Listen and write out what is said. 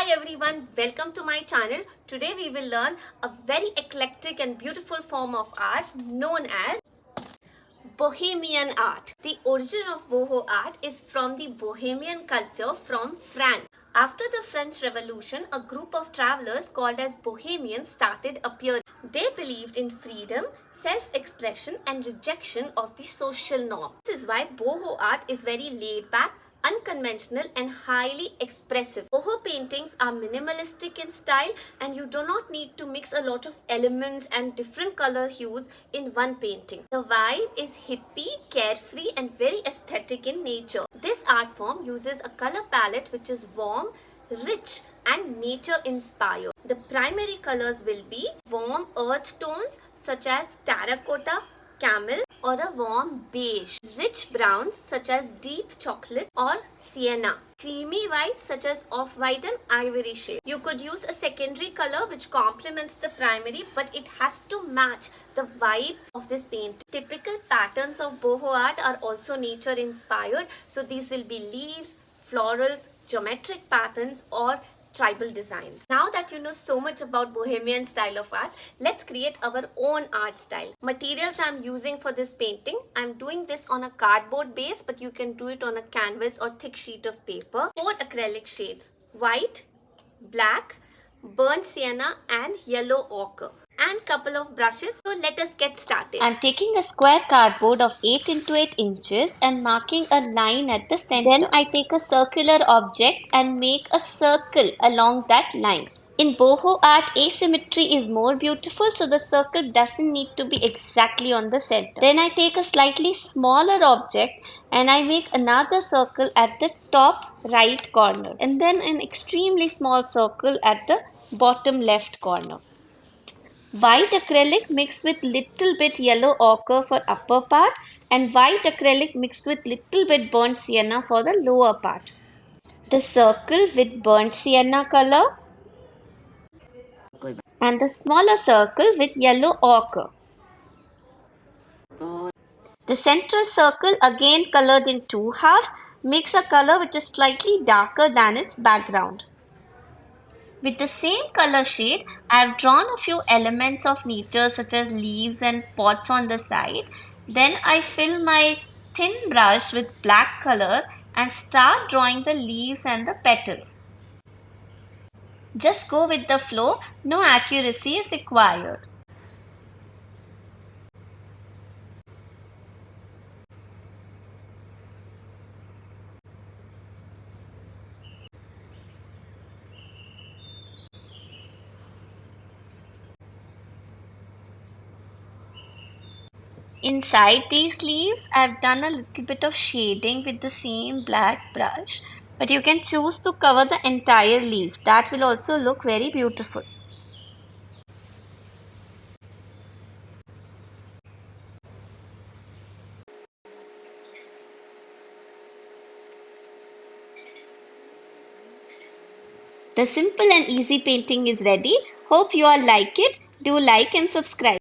Hi everyone, welcome to my channel. Today we will learn a very eclectic and beautiful form of art known as Bohemian art. The origin of Boho art is from the Bohemian culture from France. After the French Revolution, a group of travelers called as Bohemians started appearing. They believed in freedom, self-expression and rejection of the social norm. This is why Boho art is very laid back, unconventional and highly expressive. Boho paintings are minimalistic in style and you do not need to mix a lot of elements and different color hues in one painting. The vibe is hippie, carefree and very aesthetic in nature. This art form uses a color palette which is warm, rich and nature inspired. The primary colors will be warm earth tones such as terracotta, camel or a warm beige, rich browns such as deep chocolate or sienna, creamy whites such as off-white and ivory shade. You could use a secondary color which complements the primary, but it has to match the vibe of this painting. Typical patterns of boho art are also nature inspired, so these will be leaves, florals, geometric patterns or tribal designs. Now that you know so much about Bohemian style of art, let's create our own art style. Materials I'm using for this painting, I'm doing this on a cardboard base, but you can do it on a canvas or thick sheet of paper. 4 acrylic shades: white, black, burnt sienna and yellow ochre, and couple of brushes. So let us get started. I'm taking a square cardboard of 8 into 8 inches and marking a line at the center. Then I take a circular object and make a circle along that line. In boho art, asymmetry is more beautiful, so the circle doesn't need to be exactly on the center. Then I take a slightly smaller object and I make another circle at the top right corner, and then an extremely small circle at the bottom left corner. White acrylic mixed with little bit yellow ochre for upper part and white acrylic mixed with little bit burnt sienna for the lower part. The circle with burnt sienna color and the smaller circle with yellow ochre. The central circle, again colored in 2 halves, makes a color which is slightly darker than its background. With the same color shade, I have drawn a few elements of nature such as leaves and pots on the side. Then I fill my thin brush with black color and start drawing the leaves and the petals. Just go with the flow, no accuracy is required. Inside these leaves, I've done a little bit of shading with the same black brush, but you can choose to cover the entire leaf. That will also look very beautiful. The simple and easy painting is ready. Hope you all like it. Do like and subscribe.